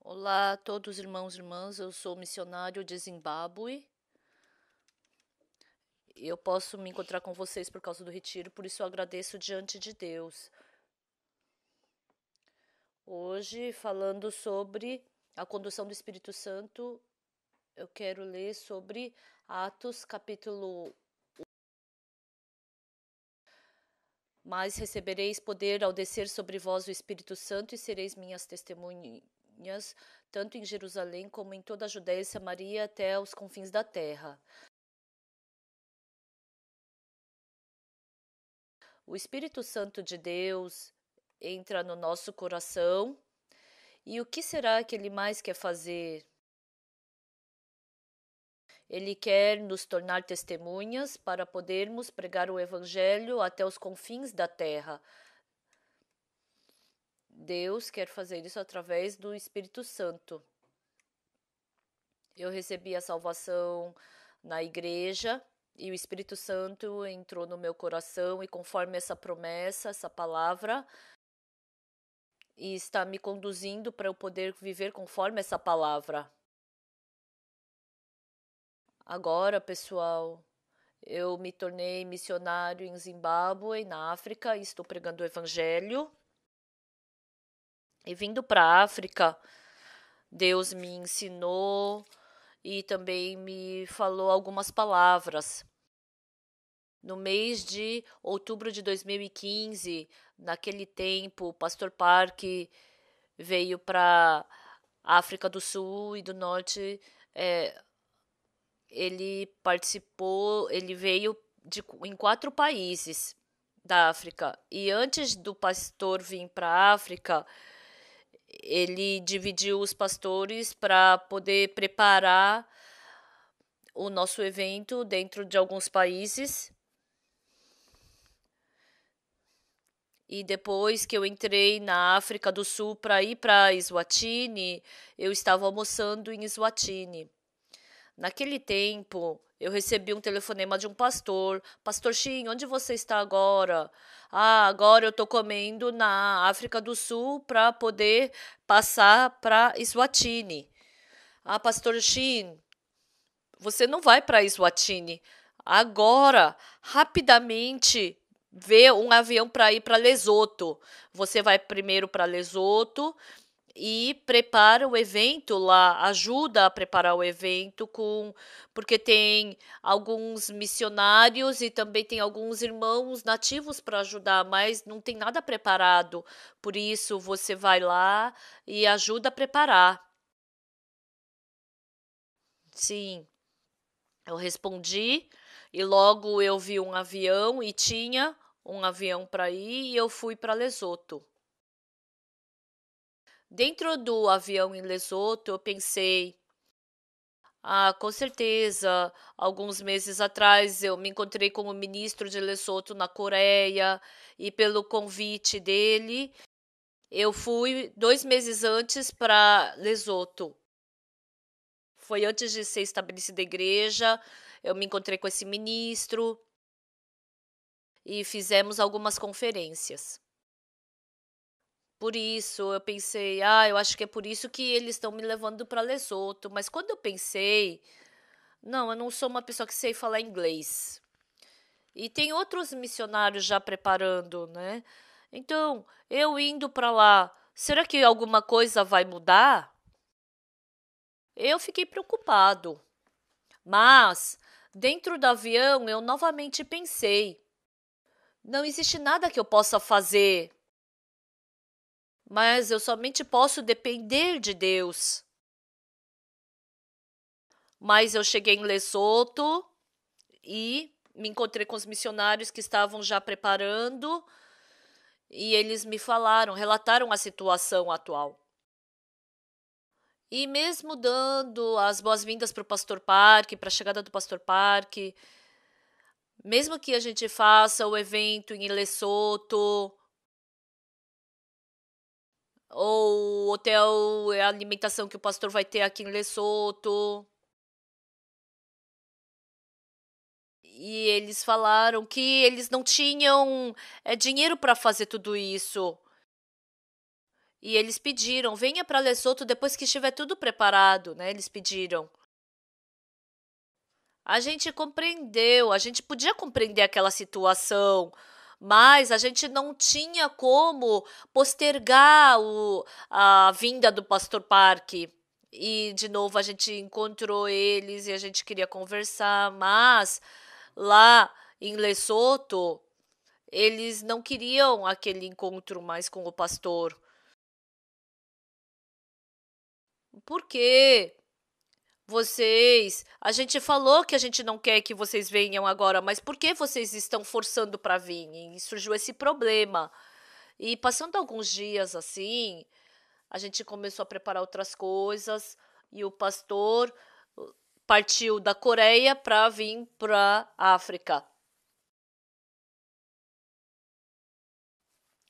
Olá a todos, irmãos e irmãs. Eu sou missionário de Zimbábue. Eu posso me encontrar com vocês por causa do retiro, por isso eu agradeço diante de Deus. Hoje, falando sobre a condução do Espírito Santo, eu quero ler sobre Atos, capítulo 1. Mas recebereis poder ao descer sobre vós o Espírito Santo e sereis minhas testemunhas, tanto em Jerusalém como em toda a Judéia e Samaria até os confins da terra. O Espírito Santo de Deus entra no nosso coração. E o que será que ele mais quer fazer? Ele quer nos tornar testemunhas para podermos pregar o Evangelho até os confins da terra. Deus quer fazer isso através do Espírito Santo. Eu recebi a salvação na igreja e o Espírito Santo entrou no meu coração e conforme essa promessa, essa palavra, e está me conduzindo para eu poder viver conforme essa palavra. Agora, pessoal, eu me tornei missionário em Zimbábue, na África, e estou pregando o Evangelho. E vindo para a África, Deus me ensinou e também me falou algumas palavras. No mês de outubro de 2015, naquele tempo, o pastor Park veio para a África do Sul e do Norte. Ele participou, ele veio em 4 países da África. E antes do pastor vir para a África, ele dividiu os pastores para poder preparar o nosso evento dentro de alguns países. E depois que eu entrei na África do Sul para ir para Eswatini, eu estava almoçando em Eswatini. Naquele tempo, eu recebi um telefonema de um pastor. Pastor Shin, onde você está agora? Agora eu estou comendo na África do Sul para poder passar para Eswatini. Pastor Shin, você não vai para Eswatini. Agora, rapidamente, vê um avião para ir para Lesoto. Você vai primeiro para Lesoto e prepara o evento lá, ajuda a preparar o evento porque tem alguns missionários e também tem alguns irmãos nativos para ajudar, mas não tem nada preparado. Por isso você vai lá e ajuda a preparar. Sim, eu respondi e logo eu vi um avião e tinha um avião para ir e eu fui para Lesoto. Dentro do avião em Lesoto, eu pensei, com certeza, alguns meses atrás eu me encontrei com o ministro de Lesoto na Coreia e pelo convite dele, eu fui 2 meses antes para Lesoto. Foi antes de ser estabelecida a igreja, eu me encontrei com esse ministro e fizemos algumas conferências. Por isso, eu pensei, eu acho que é por isso que eles estão me levando para Lesoto. Mas quando eu pensei, não, eu não sou uma pessoa que sei falar inglês. E tem outros missionários já preparando, né? Então, eu indo para lá, será que alguma coisa vai mudar? Eu fiquei preocupado. Mas, dentro do avião, eu novamente pensei, não existe nada que eu possa fazer, mas eu somente posso depender de Deus. Mas eu cheguei em Lesoto e me encontrei com os missionários que estavam já preparando e eles me falaram, relataram a situação atual. E mesmo dando as boas-vindas para o Pastor Park, para a chegada do Pastor Park, mesmo que a gente faça o evento em Lesoto, ou o hotel, a alimentação que o pastor vai ter aqui em Lesoto, e eles falaram que eles não tinham dinheiro para fazer tudo isso. E eles pediram, venha para Lesoto depois que estiver tudo preparado, né? Eles pediram. A gente compreendeu, a gente podia compreender aquela situação, mas a gente não tinha como postergar a vinda do Pastor Parque. E de novo a gente encontrou eles e a gente queria conversar, mas lá em Lesoto eles não queriam aquele encontro mais com o pastor. Por quê? A gente falou que a gente não quer que vocês venham agora, mas por que vocês estão forçando para vir? E surgiu esse problema. E passando alguns dias assim, a gente começou a preparar outras coisas e o pastor partiu da Coreia para vir para a África.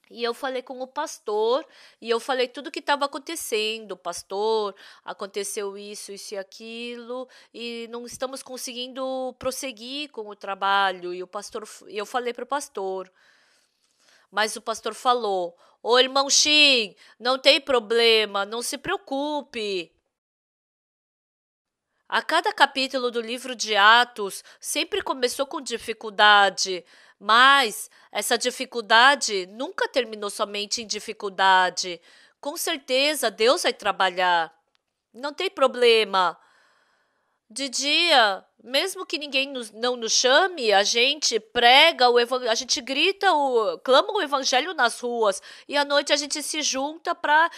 E eu falei com o pastor e eu falei tudo o que estava acontecendo. Pastor, aconteceu isso e aquilo e não estamos conseguindo prosseguir com o trabalho. E eu falei para o pastor, mas o pastor falou: Ô irmão Xin, não tem problema, não se preocupe. A cada capítulo do livro de Atos sempre começou com dificuldade, mas essa dificuldade nunca terminou somente em dificuldade. Com certeza Deus vai trabalhar. Não tem problema. De dia, mesmo que ninguém não nos chame, a gente prega o evangelho, a gente grita, clama o evangelho nas ruas. E à noite a gente se junta para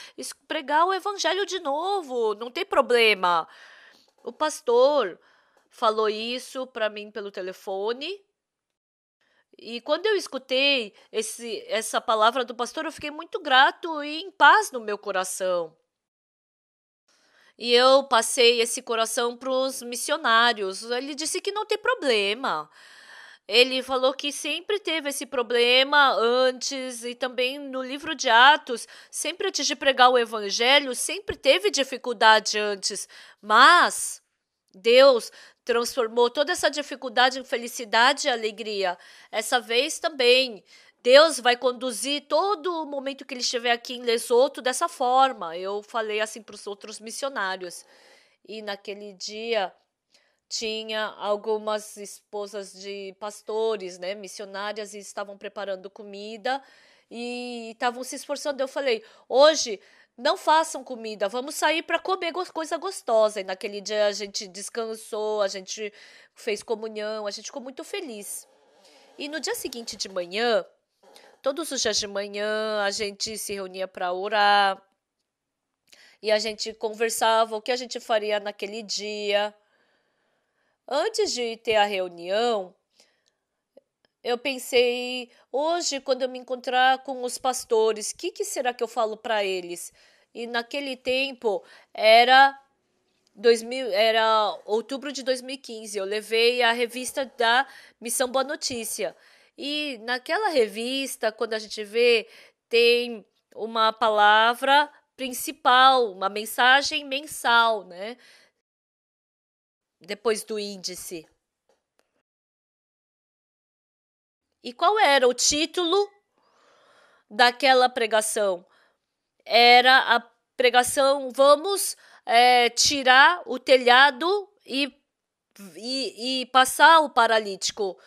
pregar o evangelho de novo. Não tem problema. O pastor falou isso para mim pelo telefone. E quando eu escutei essa palavra do pastor, eu fiquei muito grato e em paz no meu coração. E eu passei esse coração para os missionários. Ele disse que não tem problema. Ele falou que sempre teve esse problema antes e também no livro de Atos, sempre antes de pregar o evangelho, sempre teve dificuldade antes, mas Deus transformou toda essa dificuldade em felicidade e alegria. Essa vez também, Deus vai conduzir todo o momento que ele estiver aqui em Lesoto dessa forma. Eu falei assim para os outros missionários. E naquele dia tinha algumas esposas de pastores, né, missionárias, e estavam preparando comida e estavam se esforçando. Eu falei, hoje não façam comida, vamos sair para comer coisa gostosa. E naquele dia a gente descansou, a gente fez comunhão, a gente ficou muito feliz. E no dia seguinte de manhã, todos os dias de manhã, a gente se reunia para orar e a gente conversava o que a gente faria naquele dia. Antes de ter a reunião, eu pensei, hoje, quando eu me encontrar com os pastores, o que será que eu falo para eles? E naquele tempo, era outubro de 2015, eu levei a revista da Missão Boa Notícia. E naquela revista, quando a gente vê, tem uma palavra principal, uma mensagem mensal, né? Depois do índice. E qual era o título daquela pregação? Era a pregação Vamos tirar o telhado e passar o paralítico.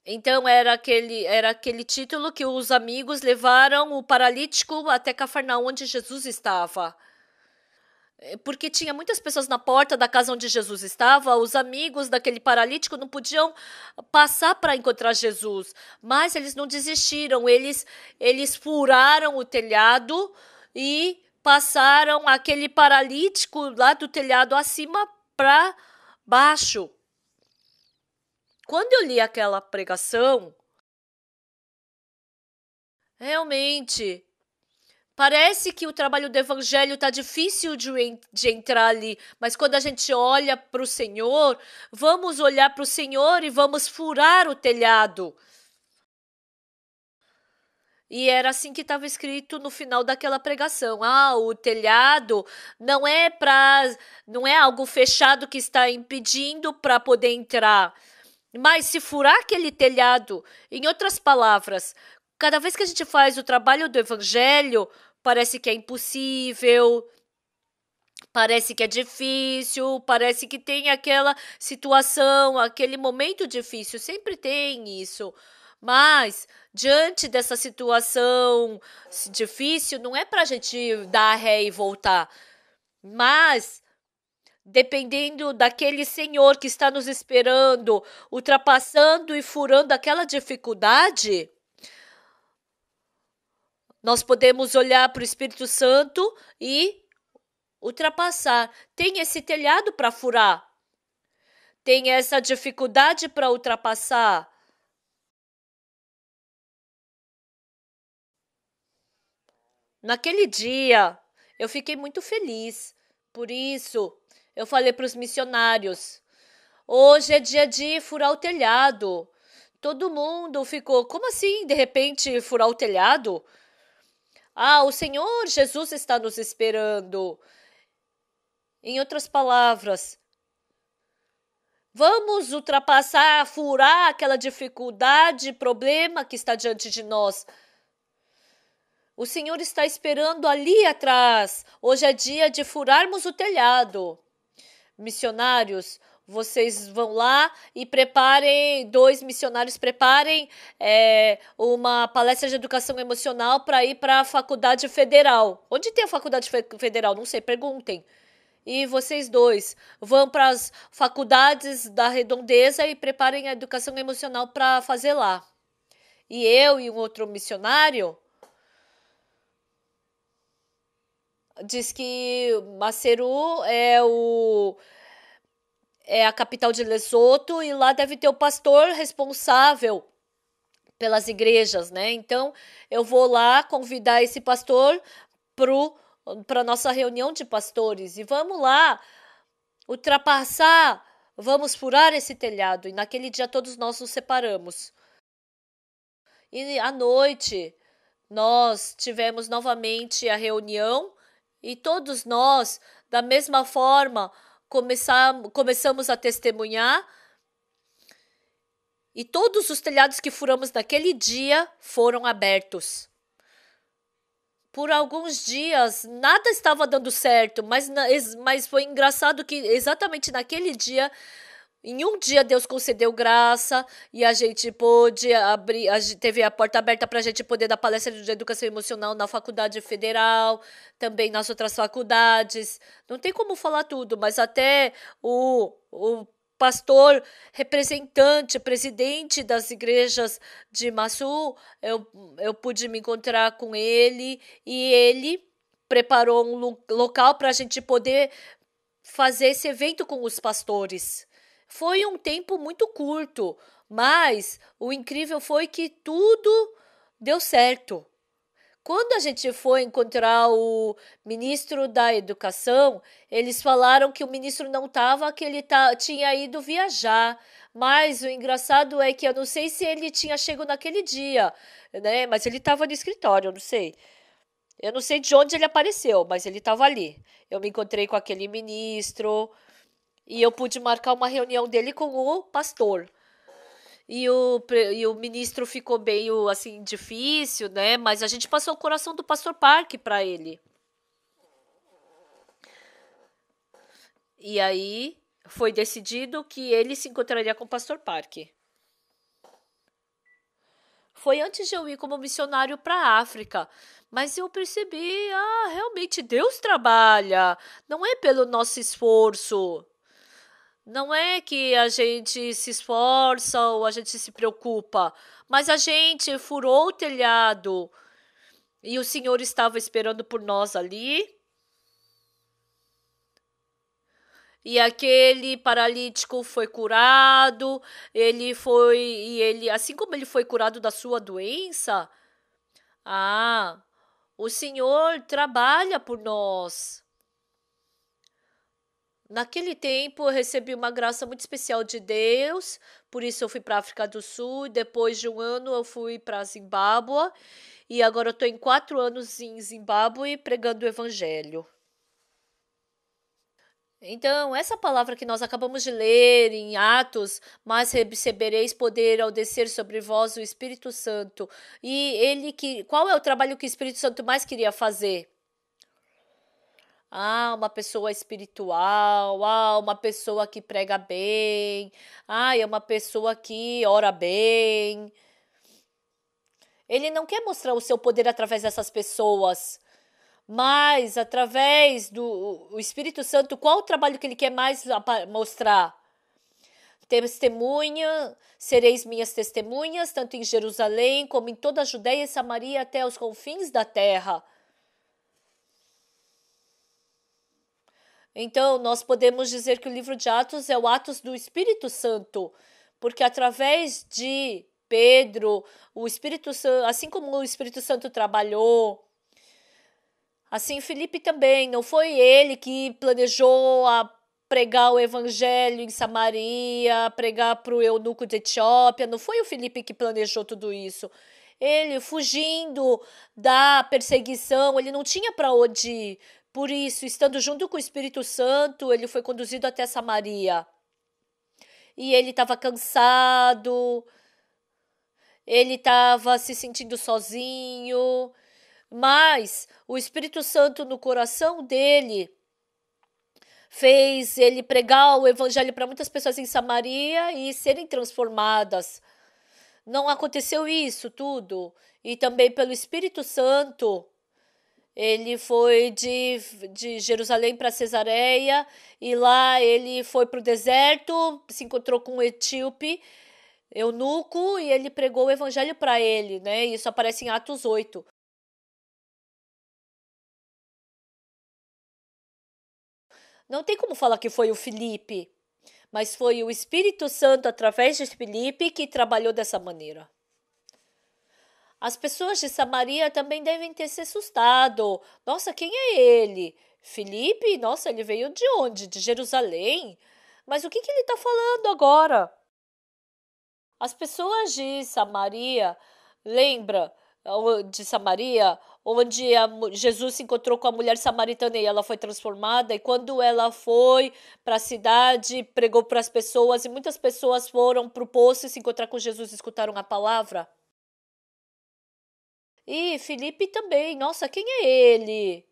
Então era aquele título que os amigos levaram o paralítico até Cafarnaum, onde Jesus estava. Porque tinha muitas pessoas na porta da casa onde Jesus estava, os amigos daquele paralítico não podiam passar para encontrar Jesus, mas eles não desistiram, eles furaram o telhado e passaram aquele paralítico lá do telhado acima para baixo. Quando eu li aquela pregação, realmente parece que o trabalho do evangelho está difícil de entrar ali, mas quando a gente olha para o Senhor, vamos olhar para o Senhor e vamos furar o telhado. E era assim que estava escrito no final daquela pregação. O telhado não é algo fechado que está impedindo para poder entrar. Mas se furar aquele telhado, em outras palavras, cada vez que a gente faz o trabalho do evangelho, parece que é impossível, parece que é difícil, parece que tem aquela situação, aquele momento difícil, sempre tem isso. Mas, diante dessa situação difícil, não é para a gente dar ré e voltar, mas dependendo daquele Senhor que está nos esperando, ultrapassando e furando aquela dificuldade, nós podemos olhar para o Espírito Santo e ultrapassar. Tem esse telhado para furar. Tem essa dificuldade para ultrapassar. Naquele dia, eu fiquei muito feliz. Por isso, eu falei para os missionários: hoje é dia de furar o telhado. Todo mundo ficou: como assim, de repente, furar o telhado? Ah, o Senhor Jesus está nos esperando. Em outras palavras, vamos ultrapassar, furar aquela dificuldade, problema que está diante de nós. O Senhor está esperando ali atrás. Hoje é dia de furarmos o telhado. Missionários, vocês vão lá e preparem, 2 missionários preparem uma palestra de educação emocional para ir para a faculdade federal. Onde tem a faculdade federal? Não sei, perguntem. E vocês 2 vão para as faculdades da Redondeza e preparem a educação emocional para fazer lá. E eu e um outro missionário diz que Maseru é a capital de Lesoto e lá deve ter o pastor responsável pelas igrejas, né? Então eu vou lá convidar esse pastor para nossa reunião de pastores e vamos lá ultrapassar, vamos furar esse telhado. E naquele dia todos nós nos separamos. E à noite nós tivemos novamente a reunião e todos nós, da mesma forma, começamos a testemunhar. E todos os telhados que furamos naquele dia foram abertos. Por alguns dias, nada estava dando certo, mas foi engraçado que exatamente naquele dia, em um dia Deus concedeu graça e a gente pôde abrir, teve a porta aberta para a gente poder dar palestra de educação emocional na faculdade federal, também nas outras faculdades. Não tem como falar tudo, mas até o pastor, representante, presidente das igrejas de Massu, eu pude me encontrar com ele e ele preparou um local para a gente poder fazer esse evento com os pastores. Foi um tempo muito curto, mas o incrível foi que tudo deu certo. Quando a gente foi encontrar o ministro da Educação, eles falaram que o ministro não estava, que ele tinha ido viajar. Mas o engraçado é que eu não sei se ele tinha chegado naquele dia, né? Mas ele estava no escritório, eu não sei. Eu não sei de onde ele apareceu, mas ele estava ali. Eu me encontrei com aquele ministro e eu pude marcar uma reunião dele com o pastor. E o ministro ficou meio assim difícil, né? Mas a gente passou o coração do pastor Park para ele. E aí foi decidido que ele se encontraria com o pastor Park. Foi antes de eu ir como missionário para a África. Mas eu percebi, realmente Deus trabalha. Não é pelo nosso esforço. Não é que a gente se esforça ou a gente se preocupa, mas a gente furou o telhado e o Senhor estava esperando por nós ali. E aquele paralítico foi curado, assim como ele foi curado da sua doença, o Senhor trabalha por nós. Naquele tempo eu recebi uma graça muito especial de Deus, por isso eu fui para a África do Sul, e depois de um ano eu fui para Zimbábue, e agora eu estou em 4 anos em Zimbábue pregando o Evangelho. Então, essa palavra que nós acabamos de ler em Atos, mas recebereis poder ao descer sobre vós o Espírito Santo. E qual é o trabalho que o Espírito Santo mais queria fazer? Uma pessoa espiritual, uma pessoa que prega bem, é uma pessoa que ora bem. Ele não quer mostrar o seu poder através dessas pessoas, mas através do Espírito Santo, qual o trabalho que ele quer mais mostrar? Testemunha, sereis minhas testemunhas, tanto em Jerusalém como em toda a Judéia e Samaria até os confins da terra. Então, nós podemos dizer que o livro de Atos é o Atos do Espírito Santo, porque através de Pedro, o Espírito Santo, assim como o Espírito Santo trabalhou, assim Filipe também, não foi ele que planejou pregar o evangelho em Samaria, pregar para o eunuco de Etiópia, não foi o Filipe que planejou tudo isso. Ele, fugindo da perseguição, ele não tinha para onde ir. Por isso, estando junto com o Espírito Santo, ele foi conduzido até Samaria. E ele estava cansado, ele estava se sentindo sozinho, mas o Espírito Santo no coração dele fez ele pregar o evangelho para muitas pessoas em Samaria e serem transformadas. Não aconteceu isso tudo. E também pelo Espírito Santo, ele foi de Jerusalém para Cesareia e lá ele foi para o deserto, se encontrou com um etíope, eunuco, e ele pregou o evangelho para ele, né? Isso aparece em Atos 8. Não tem como falar que foi o Filipe, mas foi o Espírito Santo, através de Filipe, que trabalhou dessa maneira. As pessoas de Samaria também devem ter se assustado. Nossa, quem é ele? Filipe? Nossa, ele veio de onde? De Jerusalém? Mas o que ele está falando agora? As pessoas de Samaria, lembra de Samaria, onde Jesus se encontrou com a mulher samaritana e ela foi transformada, e quando ela foi para a cidade, pregou para as pessoas, e muitas pessoas foram para o poço e se encontrar com Jesus e escutaram a palavra. E Filipe também, nossa, quem é ele?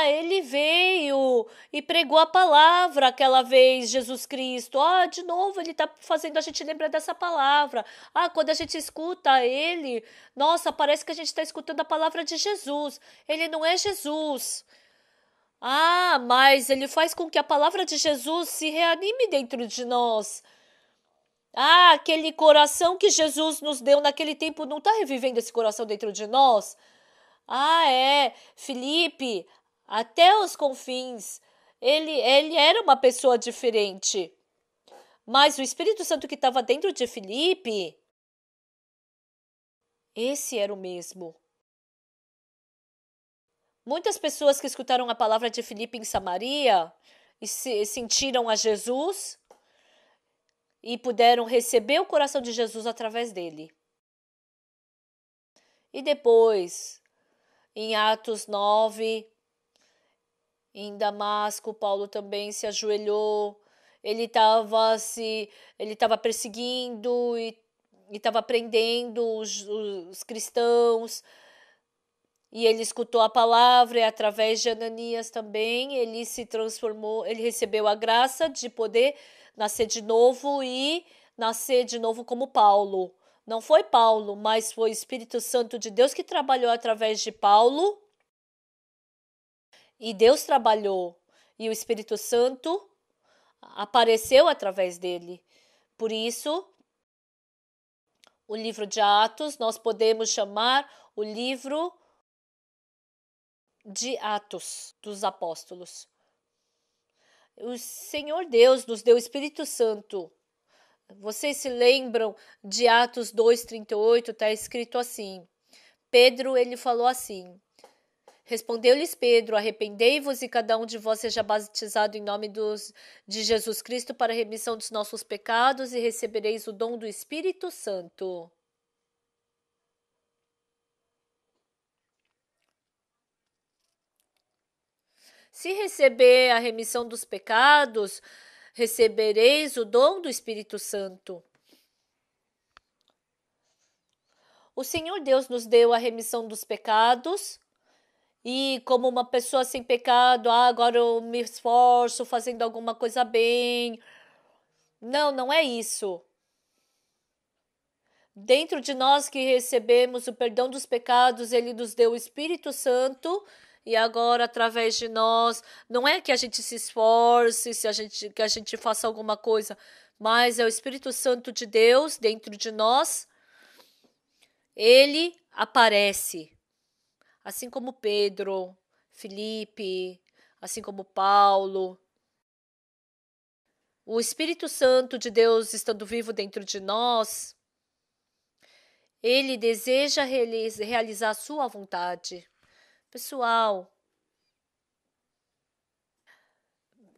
Ele veio e pregou a palavra aquela vez, Jesus Cristo. De novo, ele está fazendo a gente lembrar dessa palavra. Quando a gente escuta ele, nossa, parece que a gente está escutando a palavra de Jesus. Ele não é Jesus. Mas ele faz com que a palavra de Jesus se reanime dentro de nós. Aquele coração que Jesus nos deu naquele tempo não está revivendo esse coração dentro de nós? Filipe, até os confins, ele era uma pessoa diferente. Mas o Espírito Santo que estava dentro de Filipe, esse era o mesmo. Muitas pessoas que escutaram a palavra de Filipe em Samaria e sentiram a Jesus e puderam receber o coração de Jesus através dele. E depois, em Atos 9, em Damasco, Paulo também se ajoelhou. Ele estava perseguindo e estava prendendo os cristãos. E ele escutou a palavra e através de Ananias também ele se transformou, ele recebeu a graça de poder nascer de novo e nascer de novo como Paulo. Não foi Paulo, mas foi o Espírito Santo de Deus que trabalhou através de Paulo. E Deus trabalhou. E o Espírito Santo apareceu através dele. Por isso, o livro de Atos nós podemos chamar o livro de Atos dos Apóstolos. O Senhor Deus nos deu o Espírito Santo. Vocês se lembram de Atos 2:38? Está escrito assim. Pedro, ele falou assim. Respondeu-lhes Pedro, arrependei-vos e cada um de vós seja batizado em nome de Jesus Cristo para a remissão dos nossos pecados e recebereis o dom do Espírito Santo. Se receber a remissão dos pecados, recebereis o dom do Espírito Santo. O Senhor Deus nos deu a remissão dos pecados e como uma pessoa sem pecado, agora eu me esforço fazendo alguma coisa bem. Não, não é isso. Dentro de nós que recebemos o perdão dos pecados, Ele nos deu o Espírito Santo e agora através de nós, não é que a gente se esforce, que a gente faça alguma coisa, mas é o Espírito Santo de Deus dentro de nós. Ele aparece, assim como Pedro, Felipe, assim como Paulo. O Espírito Santo de Deus estando vivo dentro de nós, ele deseja realizar a sua vontade. Pessoal,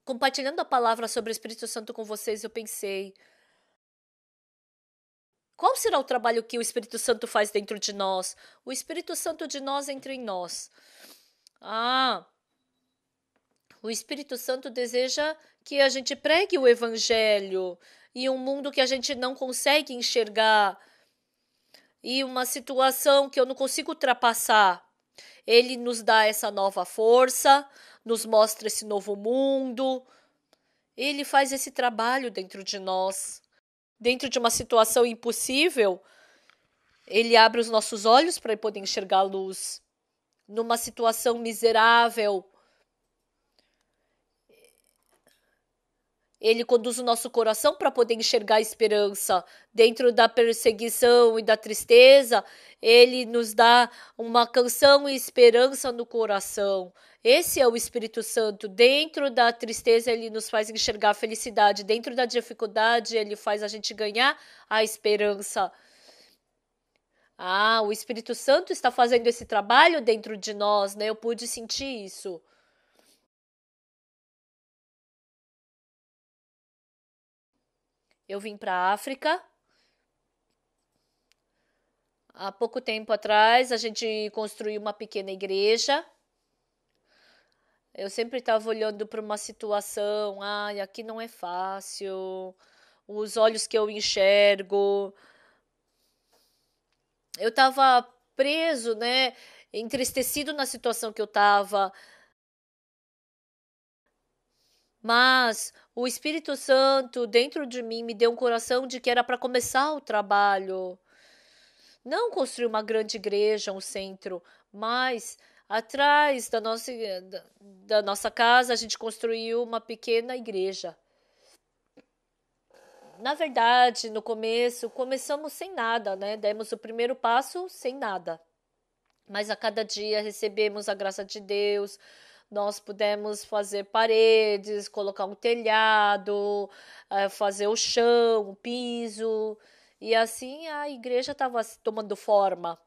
compartilhando a palavra sobre o Espírito Santo com vocês, eu pensei, qual será o trabalho que o Espírito Santo faz dentro de nós? O Espírito Santo de nós entra em nós. O Espírito Santo deseja que a gente pregue o Evangelho e um mundo que a gente não consegue enxergar e uma situação que eu não consigo ultrapassar. Ele nos dá essa nova força, nos mostra esse novo mundo. Ele faz esse trabalho dentro de nós. Dentro de uma situação impossível, ele abre os nossos olhos para poder enxergar a luz. Numa situação miserável, ele conduz o nosso coração para poder enxergar a esperança. Dentro da perseguição e da tristeza, ele nos dá uma canção e esperança no coração. Esse é o Espírito Santo. Dentro da tristeza, ele nos faz enxergar a felicidade. Dentro da dificuldade, ele faz a gente ganhar a esperança. O Espírito Santo está fazendo esse trabalho dentro de nós, né? Eu pude sentir isso. Eu vim para a África. Há pouco tempo atrás, a gente construiu uma pequena igreja. Eu sempre estava olhando para uma situação, aqui não é fácil, os olhos que eu enxergo. Eu estava preso, né, entristecido na situação que eu estava. Mas o Espírito Santo dentro de mim me deu um coração de que era para começar o trabalho. Não construir uma grande igreja, um centro, mas atrás da nossa casa a gente construiu uma pequena igreja. Na verdade, no começo, começamos sem nada, né? Demos o primeiro passo sem nada. Mas a cada dia recebemos a graça de Deus. Nós pudemos fazer paredes, colocar um telhado, fazer o chão, o piso. E assim a igreja estava tomando forma.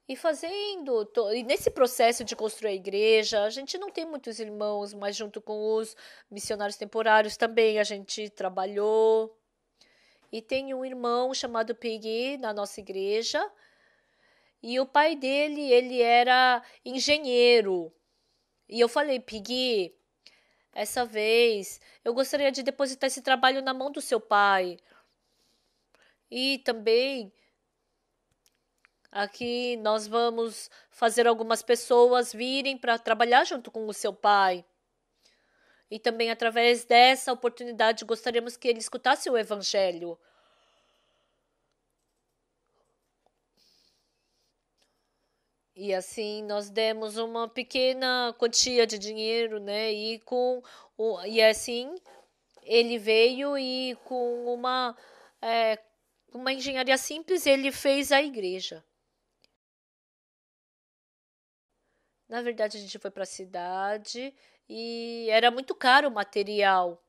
E nesse processo de construir a igreja, a gente não tem muitos irmãos, mas junto com os missionários temporários também a gente trabalhou. E tem um irmão chamado Piggy na nossa igreja. E o pai dele, ele era engenheiro. E eu falei, Piggy, essa vez eu gostaria de depositar esse trabalho na mão do seu pai. E também aqui nós vamos fazer algumas pessoas virem para trabalhar junto com o seu pai. E também através dessa oportunidade gostaríamos que ele escutasse o evangelho. E assim nós demos uma pequena quantia de dinheiro, né? E assim ele veio e com uma engenharia simples ele fez a igreja. Na verdade, a gente foi para a cidade e era muito caro o material.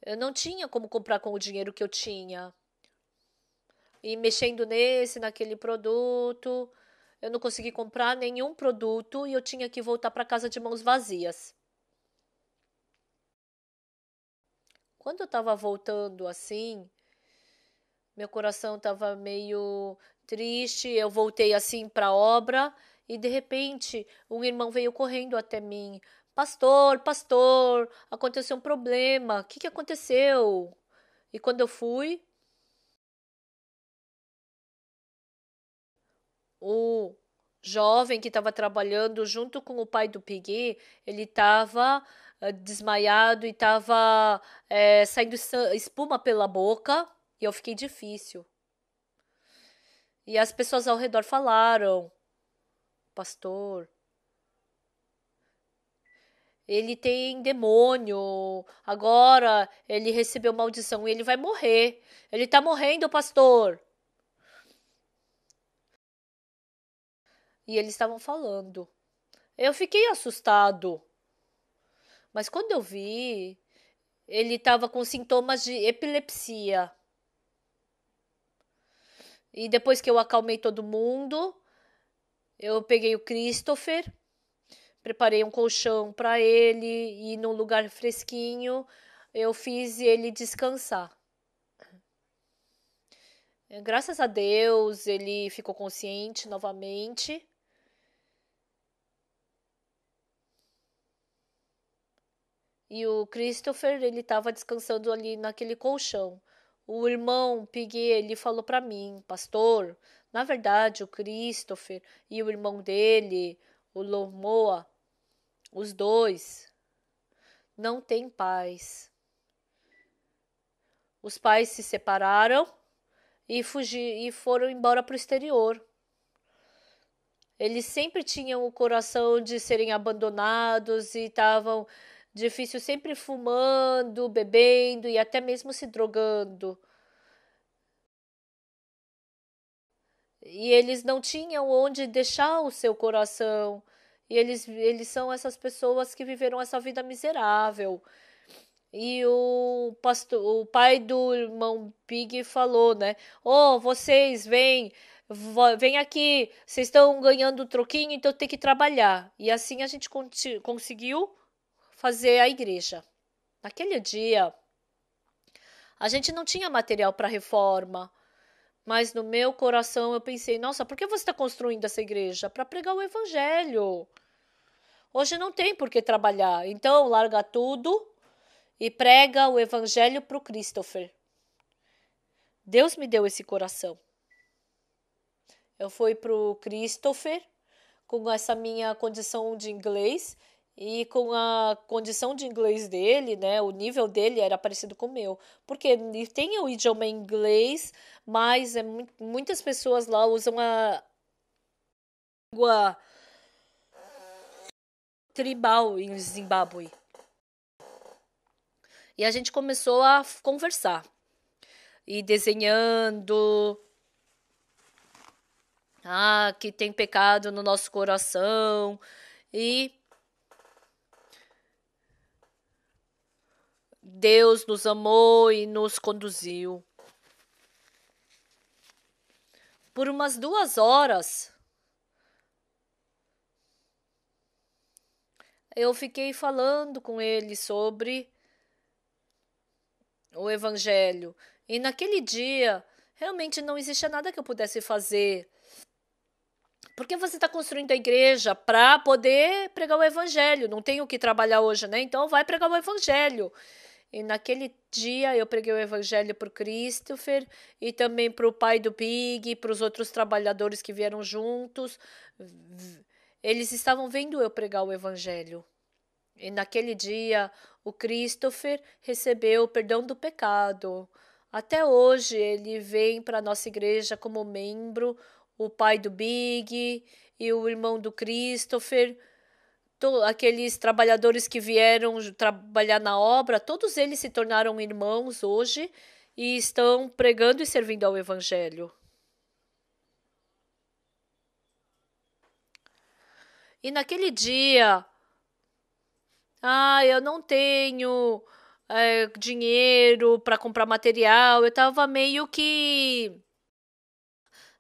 Eu não tinha como comprar com o dinheiro que eu tinha. E mexendo naquele produto, eu não consegui comprar nenhum produto e eu tinha que voltar para casa de mãos vazias. Quando eu estava voltando assim, meu coração estava meio triste. Eu voltei assim para a obra E de repente, um irmão veio correndo até mim. Pastor, pastor, aconteceu um problema. O que aconteceu? E quando eu fui, o jovem que estava trabalhando junto com o pai do Piggy, ele estava desmaiado e estava saindo espuma pela boca. E eu fiquei difícil. E as pessoas ao redor falaram, pastor, ele tem demônio, agora ele recebeu maldição e ele vai morrer. Ele tá morrendo, pastor. E eles estavam falando. Eu fiquei assustado. Mas quando eu vi, ele estava com sintomas de epilepsia. E depois que eu acalmei todo mundo, eu peguei o Christopher, preparei um colchão para ele e num lugar fresquinho eu fiz ele descansar. Graças a Deus, ele ficou consciente novamente. E o Christopher, ele estava descansando ali naquele colchão. O irmão Piggy, ele falou para mim, pastor, na verdade, o Christopher e o irmão dele, o Lomoa, os dois, não têm paz. Os pais se separaram e foram embora para o exterior. Eles sempre tinham o coração de serem abandonados e estavam difícil, sempre fumando, bebendo e até mesmo se drogando. E eles não tinham onde deixar o seu coração. E eles são essas pessoas que viveram essa vida miserável. E o pai do irmão Pig falou, né? Oh, vocês vem aqui, vocês estão ganhando troquinho, então tem que trabalhar. E assim a gente conseguiu fazer a igreja. Naquele dia, a gente não tinha material para reforma, mas no meu coração eu pensei, nossa, por que você está construindo essa igreja? Para pregar o evangelho. Hoje não tem por que trabalhar, então larga tudo e prega o evangelho para o Christopher. Deus me deu esse coração. Eu fui para o Christopher com essa minha condição de inglês e com a condição de inglês dele, né? O nível dele era parecido com o meu. Porque ele tem o idioma inglês, mas muitas pessoas lá usam a língua tribal em Zimbábue. E a gente começou a conversar. E desenhando. Que tem pecado no nosso coração. E Deus nos amou e nos conduziu. Por umas 2 horas, eu fiquei falando com ele sobre o evangelho. E naquele dia, realmente não existia nada que eu pudesse fazer. Porque você está construindo a igreja para poder pregar o evangelho. Não tenho que trabalhar hoje, né? Então vai pregar o evangelho. E naquele dia eu preguei o evangelho para o Christopher e também para o pai do Pig, para os outros trabalhadores que vieram juntos. Eles estavam vendo eu pregar o evangelho. E naquele dia o Christopher recebeu o perdão do pecado. Até hoje ele vem para a nossa igreja como membro, o pai do Big e o irmão do Christopher. Aqueles trabalhadores que vieram trabalhar na obra, todos eles se tornaram irmãos hoje e estão pregando e servindo ao evangelho. E naquele dia, eu não tenho dinheiro para comprar material, eu estava meio que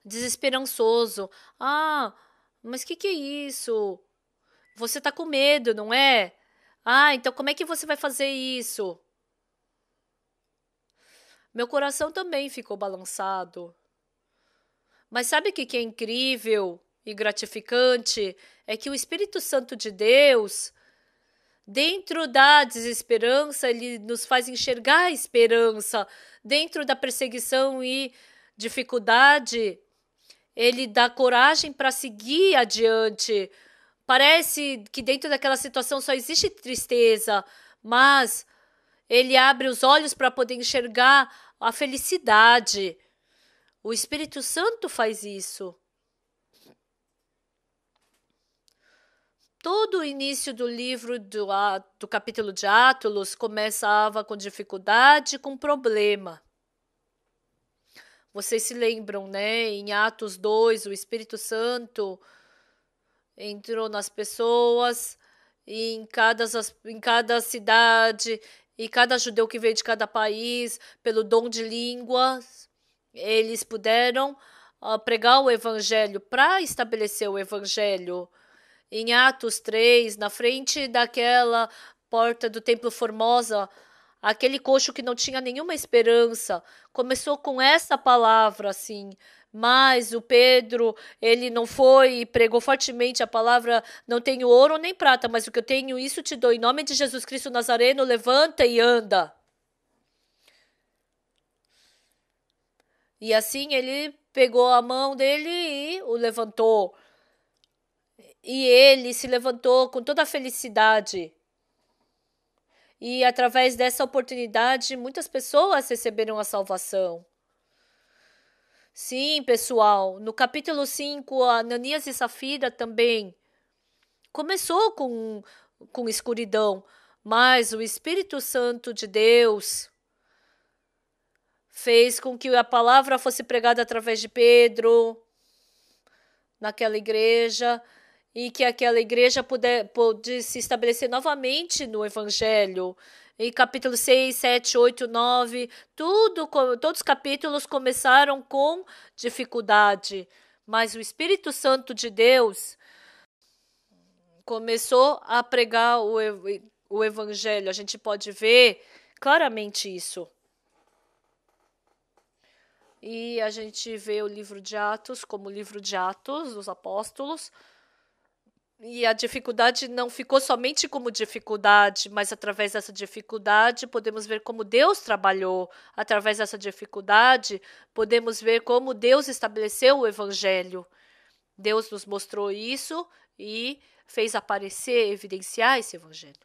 desesperançoso. Mas que é isso? Você tá com medo, não é? Então como é que você vai fazer isso? Meu coração também ficou balançado. Mas sabe o que é incrível e gratificante é que o Espírito Santo de Deus, dentro da desesperança, ele nos faz enxergar a esperança. Dentro da perseguição e dificuldade, ele dá coragem para seguir adiante. Parece que dentro daquela situação só existe tristeza, mas ele abre os olhos para poder enxergar a felicidade. O Espírito Santo faz isso. Todo o início do livro do capítulo de Atos começava com dificuldade, com problema. Vocês se lembram, né? Em Atos 2, o Espírito Santo entrou nas pessoas, e em cada cidade, e cada judeu que veio de cada país, pelo dom de línguas, eles puderam pregar o evangelho, para estabelecer o evangelho. Em Atos 3, na frente daquela porta do Templo Formosa, aquele coxo que não tinha nenhuma esperança, começou com essa palavra, assim. Mas o Pedro, ele não foi e pregou fortemente a palavra: não tenho ouro nem prata, mas o que eu tenho, isso te dou. Em nome de Jesus Cristo Nazareno, levanta e anda. E assim ele pegou a mão dele e o levantou. E ele se levantou com toda a felicidade. E através dessa oportunidade, muitas pessoas receberam a salvação. Sim, pessoal, no capítulo 5, Ananias e Safira também começou com escuridão, mas o Espírito Santo de Deus fez com que a palavra fosse pregada através de Pedro naquela igreja, e que aquela igreja pôde se estabelecer novamente no Evangelho. Em capítulo 6, 7, 8, 9, todos os capítulos começaram com dificuldade, mas o Espírito Santo de Deus começou a pregar o Evangelho. A gente pode ver claramente isso. E a gente vê o livro de Atos como o livro de Atos dos Apóstolos. E a dificuldade não ficou somente como dificuldade, mas através dessa dificuldade podemos ver como Deus trabalhou. Através dessa dificuldade podemos ver como Deus estabeleceu o Evangelho. Deus nos mostrou isso e fez aparecer, evidenciar esse Evangelho.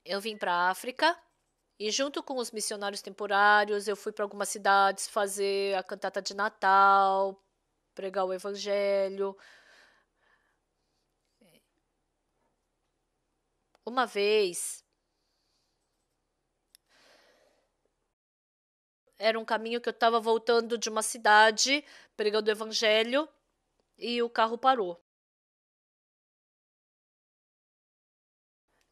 Eu vim para a África. E junto com os missionários temporários, eu fui para algumas cidades fazer a cantata de Natal, pregar o evangelho. Uma vez, era um caminho que eu estava voltando de uma cidade, pregando o evangelho, e o carro parou.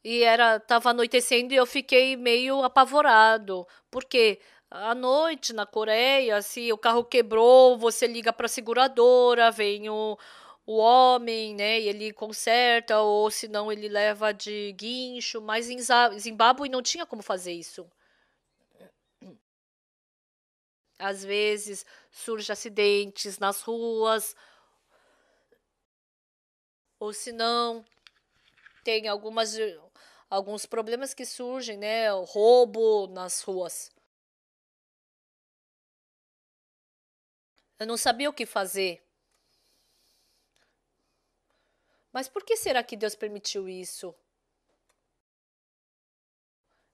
E tava anoitecendo e eu fiquei meio apavorado, porque à noite na Coreia, se o carro quebrou, você liga para a seguradora, vem o homem, né, e ele conserta, ou senão ele leva de guincho, mas em Zimbábue não tinha como fazer isso. Às vezes surgem acidentes nas ruas, ou senão tem alguns problemas que surgem, né, o roubo nas ruas. Eu não sabia o que fazer. Mas por que será que Deus permitiu isso?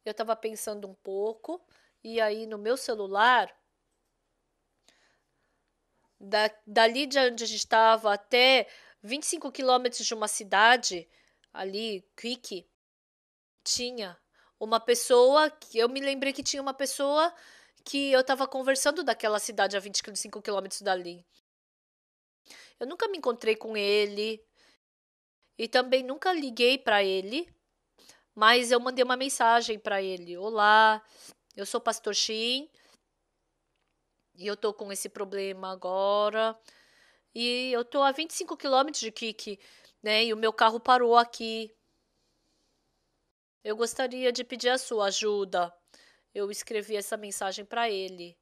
Eu estava pensando um pouco, e aí no meu celular, dali de onde a gente estava até 25 quilômetros de uma cidade, ali, Quique, tinha uma pessoa, que eu me lembrei que tinha uma pessoa que eu estava conversando daquela cidade a 25 quilômetros dali. Eu nunca me encontrei com ele e também nunca liguei para ele, mas eu mandei uma mensagem para ele. Olá, eu sou o pastor Shin e eu tô com esse problema agora. E eu tô a 25 quilômetros de Kiki, né? E o meu carro parou aqui. Eu gostaria de pedir a sua ajuda. Eu escrevi essa mensagem para ele.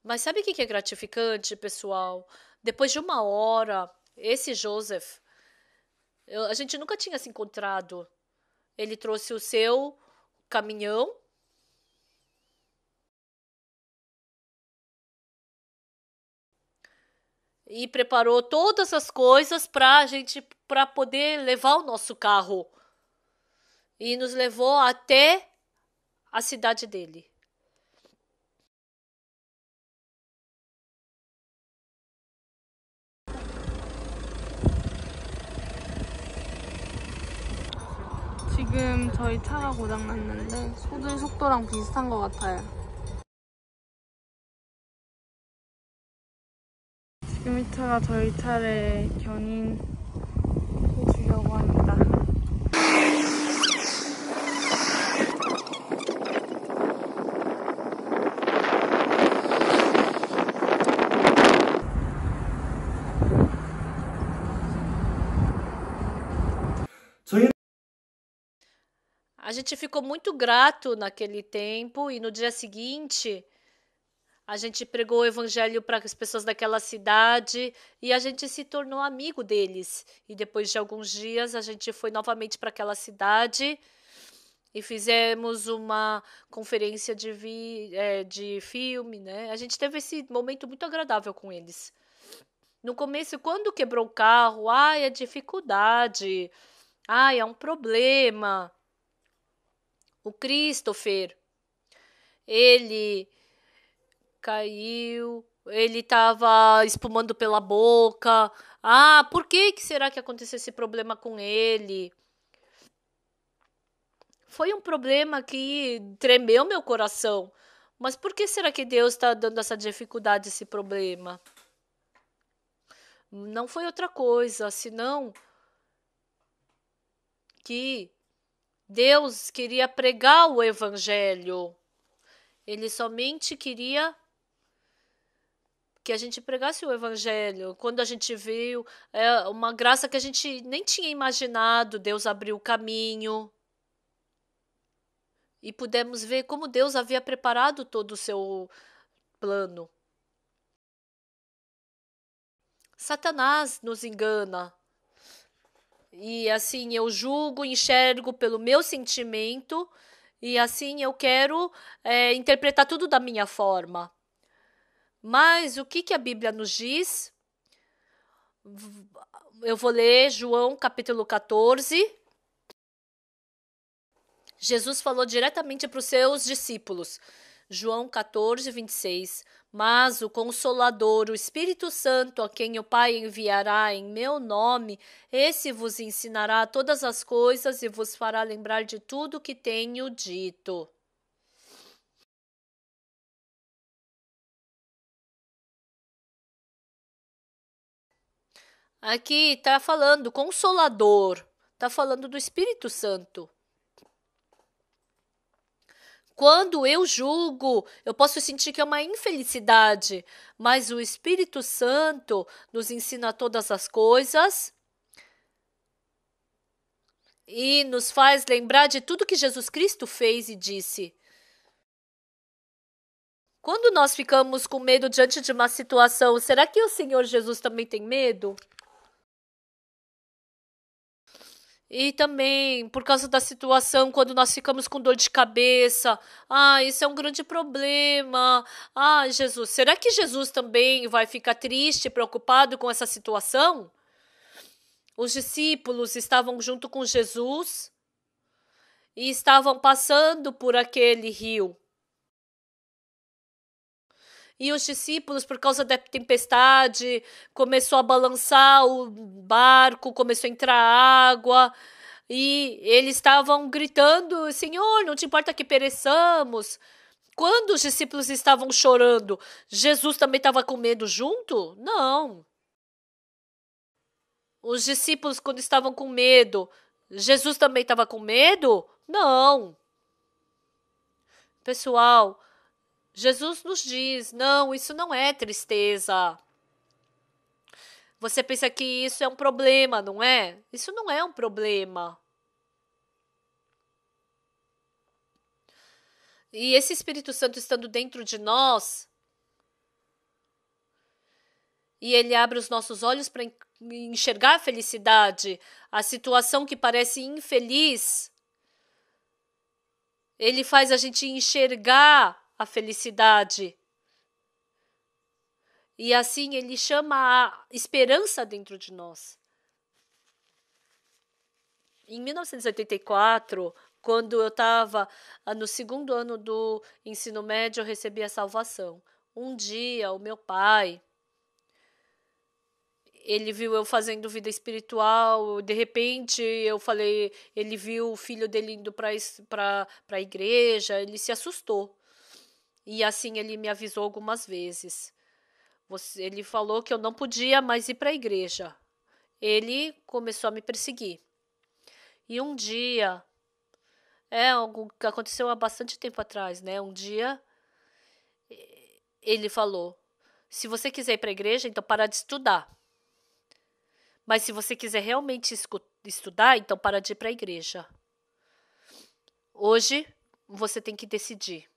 Mas sabe o que é gratificante, pessoal? Depois de uma hora, esse Joseph, a gente nunca tinha se encontrado. Ele trouxe o seu caminhão e preparou todas as coisas para poder levar o nosso carro. E nos levou até a cidade dele. 지금 저희 차가 고장났는데 소들 속도랑 비슷한 것 같아요. 지금 이 차가 저희 차를 견인해주려고 합니다. A gente ficou muito grato naquele tempo e no dia seguinte a gente pregou o evangelho para as pessoas daquela cidade e a gente se tornou amigo deles. E depois de alguns dias a gente foi novamente para aquela cidade e fizemos uma conferência de filme, né? A gente teve esse momento muito agradável com eles. No começo, quando quebrou o carro, ai, é dificuldade, ai, é um problema. O Christopher, ele caiu, ele estava espumando pela boca. Ah, por que será que aconteceu esse problema com ele? Foi um problema que tremeu meu coração. Mas por que será que Deus está dando essa dificuldade, esse problema? Não foi outra coisa, senão que Deus queria pregar o evangelho. Ele somente queria que a gente pregasse o evangelho. Quando a gente viu, é uma graça que a gente nem tinha imaginado, Deus abriu o caminho. E pudemos ver como Deus havia preparado todo o seu plano. Satanás nos engana. E assim eu julgo, enxergo pelo meu sentimento, e assim eu quero interpretar tudo da minha forma. Mas o que a Bíblia nos diz? Eu vou ler João capítulo 14. Jesus falou diretamente para os seus discípulos. João 14, 26. Mas o Consolador, o Espírito Santo, a quem o Pai enviará em meu nome, esse vos ensinará todas as coisas e vos fará lembrar de tudo o que tenho dito. Aqui está falando Consolador, está falando do Espírito Santo. Quando eu julgo, eu posso sentir que é uma infelicidade, mas o Espírito Santo nos ensina todas as coisas e nos faz lembrar de tudo que Jesus Cristo fez e disse. Quando nós ficamos com medo diante de uma situação, será que o Senhor Jesus também tem medo? E também, por causa da situação, quando nós ficamos com dor de cabeça, isso é um grande problema. Jesus, será que Jesus também vai ficar triste, preocupado com essa situação? Os discípulos estavam junto com Jesus e estavam passando por aquele rio. E os discípulos, por causa da tempestade, começou a balançar o barco, começou a entrar água. E eles estavam gritando, Senhor, não te importa que pereçamos. Quando os discípulos estavam chorando, Jesus também estava com medo junto? Não. Os discípulos, quando estavam com medo, Jesus também estava com medo? Não. Pessoal, Jesus nos diz, não, isso não é tristeza. Você pensa que isso é um problema, não é? Isso não é um problema. E esse Espírito Santo estando dentro de nós, E ele abre os nossos olhos para enxergar a felicidade, a situação que parece infeliz. Ele faz a gente enxergar a felicidade. E assim ele chama a esperança dentro de nós. Em 1984, quando eu estava no segundo ano do ensino médio, eu recebi a salvação. Um dia, o meu pai, ele viu eu fazendo vida espiritual, de repente eu falei, ele viu o filho dele indo para a igreja, ele se assustou. E assim ele me avisou algumas vezes. Ele falou que eu não podia mais ir para a igreja. Ele começou a me perseguir. E um dia, algo que aconteceu há bastante tempo atrás, né? Um dia ele falou: se você quiser ir para a igreja, então para de estudar. Mas se você quiser realmente estudar, então para de ir para a igreja. Hoje você tem que decidir.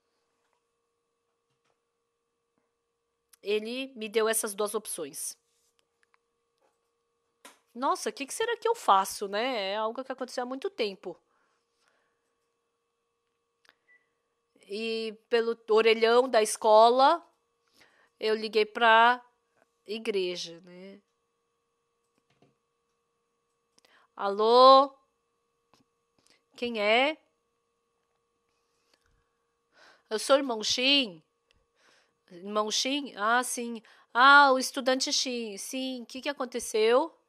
Ele me deu essas duas opções. Nossa, o que será que eu faço, né? É algo que aconteceu há muito tempo. E pelo orelhão da escola, eu liguei para igreja, né? Alô? Quem é? Eu sou o irmão Shin. Irmão Shin? Ah, sim. Ah, o estudante Shin. Sim, o que aconteceu?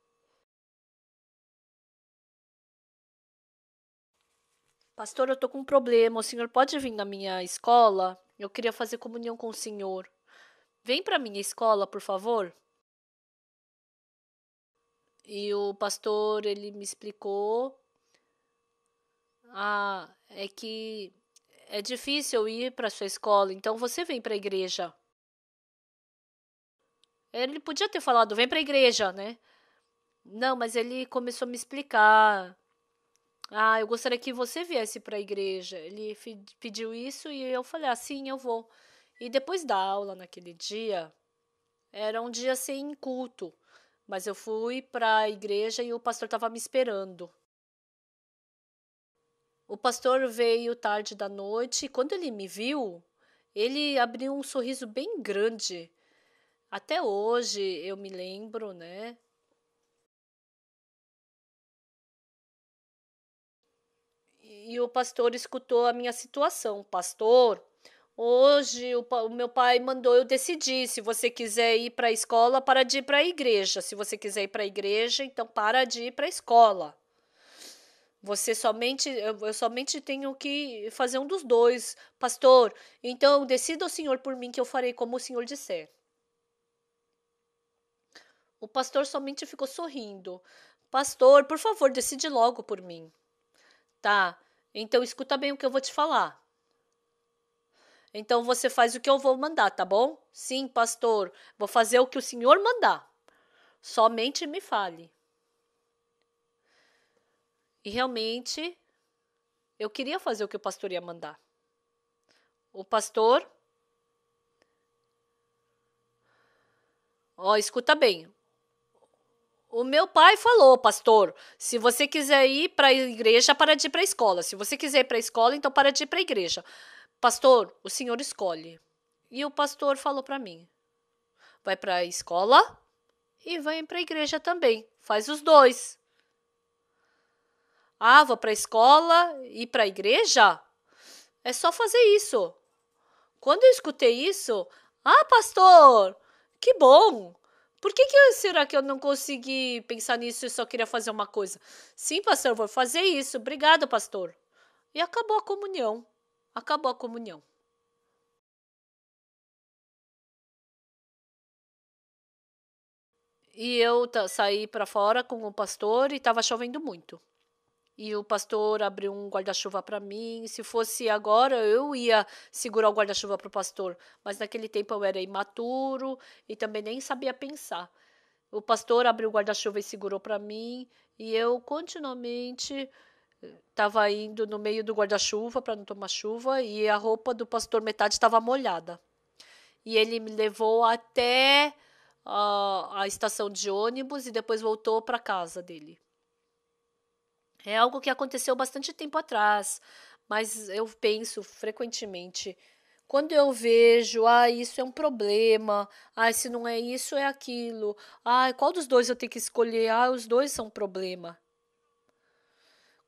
Pastor, eu tô com um problema. O senhor pode vir na minha escola? Eu queria fazer comunhão com o senhor. Vem para minha escola, por favor. E o pastor, ele me explicou. Ah, é que é difícil ir para sua escola, então você vem para a igreja. Ele podia ter falado, vem para a igreja, né? Não, mas ele começou a me explicar. Ah, eu gostaria que você viesse para a igreja. Ele pediu isso e eu falei, ah, sim, eu vou. E depois da aula naquele dia, era um dia sem culto, mas eu fui para a igreja e o pastor estava me esperando. O pastor veio tarde da noite e quando ele me viu, ele abriu um sorriso bem grande. Até hoje eu me lembro, né? E o pastor escutou a minha situação. Pastor, hoje o meu pai mandou eu decidir. Se você quiser ir para a escola, para de ir para a igreja. Se você quiser ir para a igreja, então para de ir para a escola. Eu somente tenho que fazer um dos dois, pastor. Então decida o senhor por mim que eu farei como o senhor disser. O pastor somente ficou sorrindo. Pastor, por favor, decide logo por mim. Tá, então escuta bem o que eu vou te falar. Então você faz o que eu vou mandar, tá bom? Sim, pastor, vou fazer o que o senhor mandar. Somente me fale. E realmente, eu queria fazer o que o pastor ia mandar. O pastor... escuta bem. O meu pai falou, pastor, se você quiser ir para a igreja, para de ir para a escola. Se você quiser ir para a escola, então para de ir para a igreja. Pastor, o senhor escolhe. E o pastor falou para mim, vai para a escola e vai para a igreja também. Faz os dois. Ah, vou para a escola e para a igreja? É só fazer isso. Quando eu escutei isso, pastor, que bom. Por que será que eu não consegui pensar nisso e só queria fazer uma coisa? Sim, pastor, eu vou fazer isso. Obrigado, pastor. E acabou a comunhão. Acabou a comunhão. E eu saí para fora com o pastor e estava chovendo muito. E o pastor abriu um guarda-chuva para mim. Se fosse agora, eu ia segurar o guarda-chuva para o pastor. Mas naquele tempo eu era imaturo e também nem sabia pensar. O pastor abriu o guarda-chuva e segurou para mim. E eu continuamente estava indo no meio do guarda-chuva para não tomar chuva. E a roupa do pastor metade estava molhada. E ele me levou até a estação de ônibus e depois voltou para casa dele. É algo que aconteceu bastante tempo atrás, mas eu penso frequentemente. Quando eu vejo, isso é um problema, se não é isso, é aquilo. Qual dos dois eu tenho que escolher? Os dois são um problema.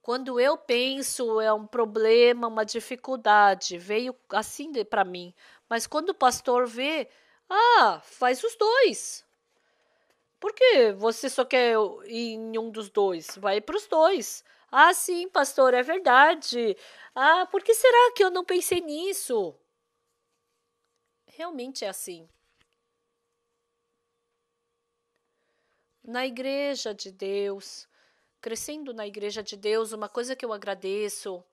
Quando eu penso, é um problema, uma dificuldade, veio assim para mim. Mas quando o pastor vê, faz os dois. Por que você só quer ir em um dos dois? Vai para os dois. Sim, pastor, é verdade. Por que será que eu não pensei nisso? Realmente é assim. Na igreja de Deus, crescendo na igreja de Deus, uma coisa que eu agradeço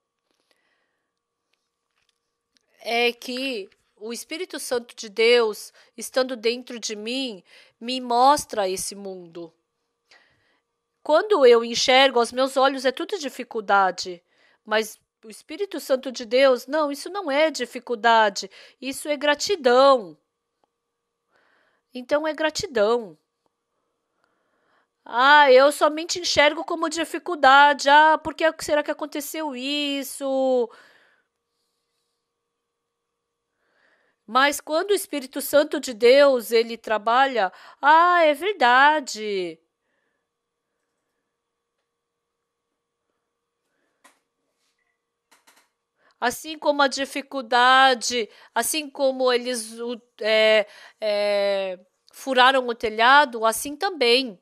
é que o Espírito Santo de Deus, estando dentro de mim, me mostra esse mundo. Quando eu enxergo, aos meus olhos é tudo dificuldade, mas o Espírito Santo de Deus, não, isso não é dificuldade, isso é gratidão. Então é gratidão. Eu somente enxergo como dificuldade. Por que será que aconteceu isso? Mas quando o Espírito Santo de Deus, ele trabalha, é verdade. Assim como a dificuldade, assim como eles furaram o telhado, assim também.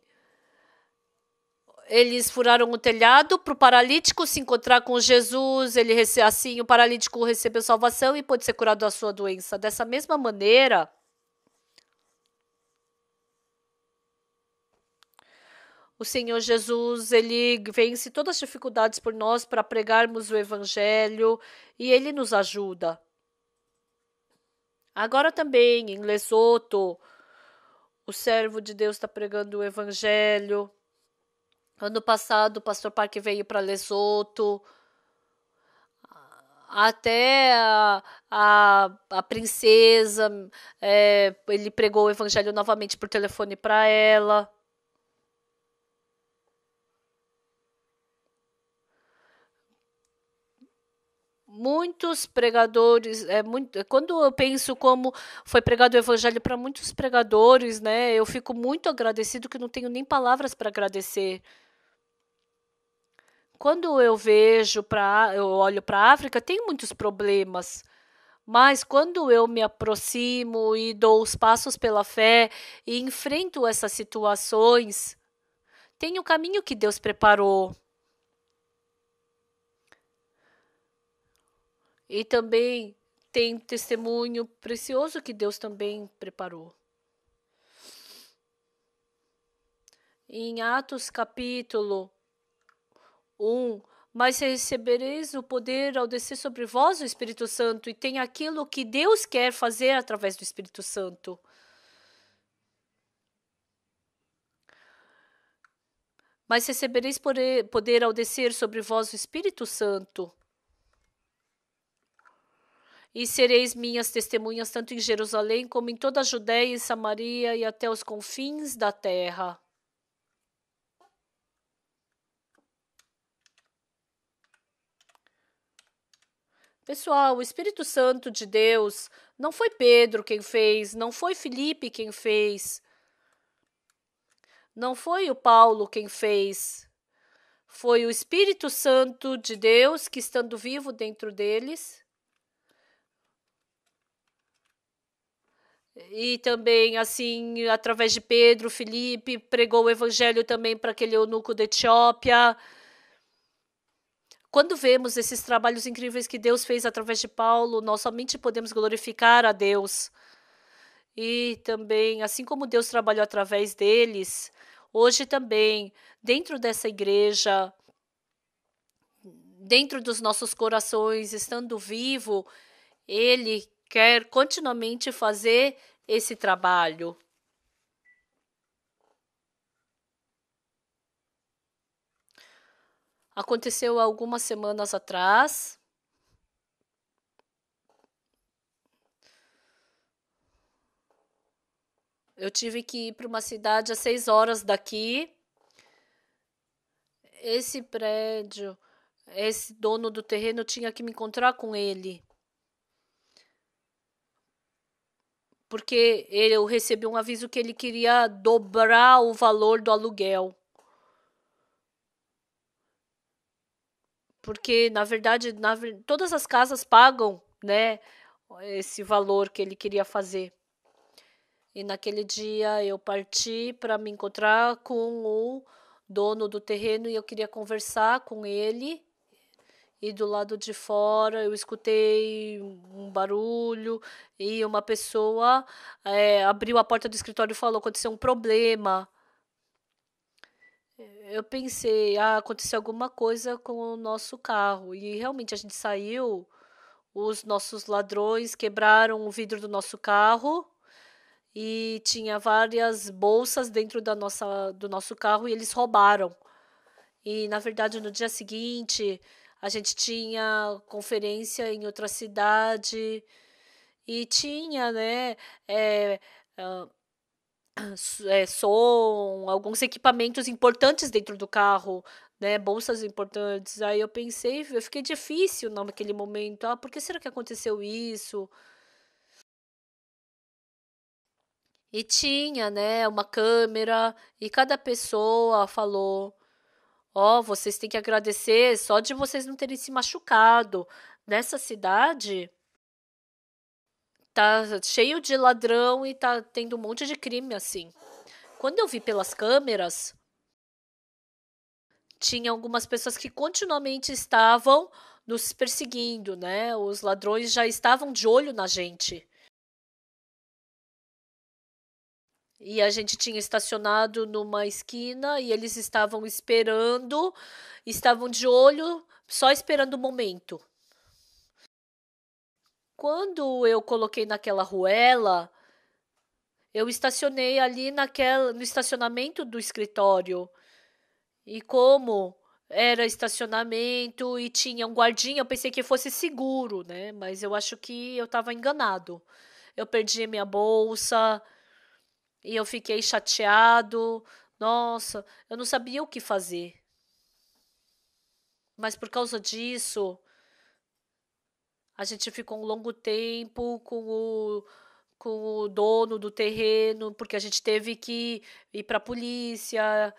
Eles furaram o telhado para o paralítico se encontrar com Jesus, assim o paralítico recebeu salvação e pôde ser curado da sua doença. Dessa mesma maneira, o Senhor Jesus, ele vence todas as dificuldades por nós para pregarmos o evangelho e ele nos ajuda. Agora também, em Lesoto, o servo de Deus está pregando o evangelho. Ano passado, o pastor Parque veio para Lesoto. Até a princesa, ele pregou o evangelho novamente por telefone para ela. Muitos pregadores, quando eu penso como foi pregado o evangelho para muitos pregadores, né, eu fico muito agradecido que não tenho nem palavras para agradecer. Quando eu olho para a África, tem muitos problemas. Mas quando eu me aproximo e dou os passos pela fé e enfrento essas situações, tem o caminho que Deus preparou. E também tem testemunho precioso que Deus também preparou. Em Atos capítulo 1, mas recebereis o poder ao descer sobre vós o Espírito Santo, e tem aquilo que Deus quer fazer através do Espírito Santo. Mas recebereis poder ao descer sobre vós o Espírito Santo, e sereis minhas testemunhas tanto em Jerusalém como em toda a Judéia e Samaria e até os confins da terra. Pessoal, o Espírito Santo de Deus não foi Pedro quem fez, não foi Filipe quem fez, não foi o Paulo quem fez. Foi o Espírito Santo de Deus que, estando vivo dentro deles, e também, assim, através de Pedro, Filipe, pregou o evangelho também para aquele eunuco da Etiópia. Quando vemos esses trabalhos incríveis que Deus fez através de Paulo, nós somente podemos glorificar a Deus. E também, assim como Deus trabalhou através deles, hoje também, dentro dessa igreja, dentro dos nossos corações, estando vivo, Ele quer continuamente fazer esse trabalho. Aconteceu algumas semanas atrás. Eu tive que ir para uma cidade a 6 horas daqui. Esse prédio, esse dono do terreno, eu tinha que me encontrar com ele. Porque eu recebi um aviso que ele queria dobrar o valor do aluguel. Porque, na verdade, todas as casas pagam, né, esse valor que ele queria fazer. E naquele dia eu parti para me encontrar com o dono do terreno e eu queria conversar com ele. E do lado de fora eu escutei um barulho e uma pessoa abriu a porta do escritório e falou: aconteceu um problema. Eu pensei, aconteceu alguma coisa com o nosso carro. E realmente a gente saiu, os nossos ladrões quebraram o vidro do nosso carro e tinha várias bolsas dentro do nosso carro e eles roubaram. E na verdade no dia seguinte a gente tinha conferência em outra cidade e tinha, né, é, som, alguns equipamentos importantes dentro do carro, né, bolsas importantes. Aí eu pensei, eu fiquei difícil naquele momento. Por que será que aconteceu isso? E tinha, né, uma câmera e cada pessoa falou: vocês têm que agradecer só de vocês não terem se machucado. Nessa cidade tá cheio de ladrão e tá tendo um monte de crime assim. Quando eu vi pelas câmeras, tinha algumas pessoas que continuamente estavam nos perseguindo, né? Os ladrões já estavam de olho na gente. E a gente tinha estacionado numa esquina e eles estavam esperando, estavam de olho, só esperando o momento. Quando eu coloquei naquela ruela, eu estacionei ali no estacionamento do escritório. E como era estacionamento e tinha um guardinha, eu pensei que fosse seguro, né? Mas eu acho que eu estava enganado. Eu perdi minha bolsa e eu fiquei chateado. Nossa, eu não sabia o que fazer. Mas por causa disso, a gente ficou um longo tempo com o dono do terreno, porque a gente teve que ir para a polícia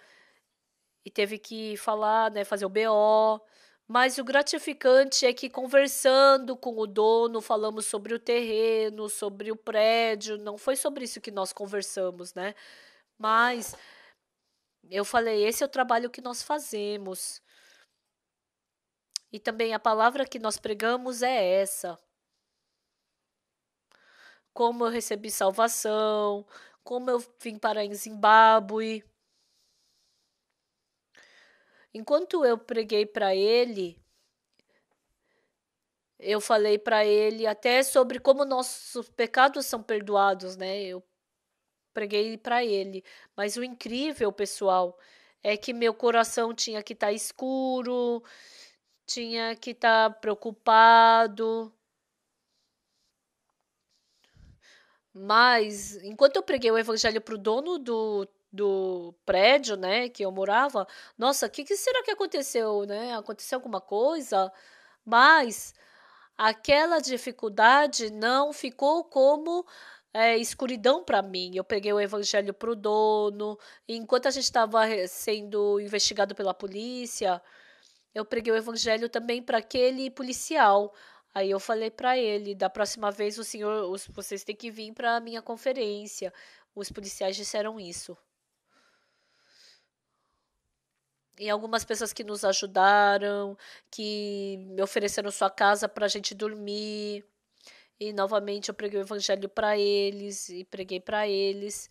e teve que falar, né, fazer o BO. Mas o gratificante é que conversando com o dono, falamos sobre o terreno, sobre o prédio, não foi sobre isso que nós conversamos, né? Mas eu falei, esse é o trabalho que nós fazemos. E também a palavra que nós pregamos é essa. Como eu recebi salvação, como eu vim para em Zimbábue. Enquanto eu preguei para ele, eu falei para ele até sobre como nossos pecados são perdoados, né? Eu preguei para ele. Mas o incrível, pessoal, é que meu coração tinha que estar escuro, tinha que estar preocupado. Mas, enquanto eu preguei o evangelho para o dono do prédio, né, que eu morava, nossa, o que será que aconteceu, né? Aconteceu alguma coisa? Mas aquela dificuldade não ficou como escuridão para mim. Eu peguei o evangelho para o dono, e enquanto a gente estava sendo investigado pela polícia, eu preguei o evangelho também para aquele policial. Aí eu falei para ele, da próxima vez vocês têm que vir para a minha conferência. Os policiais disseram isso. E algumas pessoas que nos ajudaram, que me ofereceram sua casa para a gente dormir. E novamente eu preguei o evangelho para eles e preguei para eles.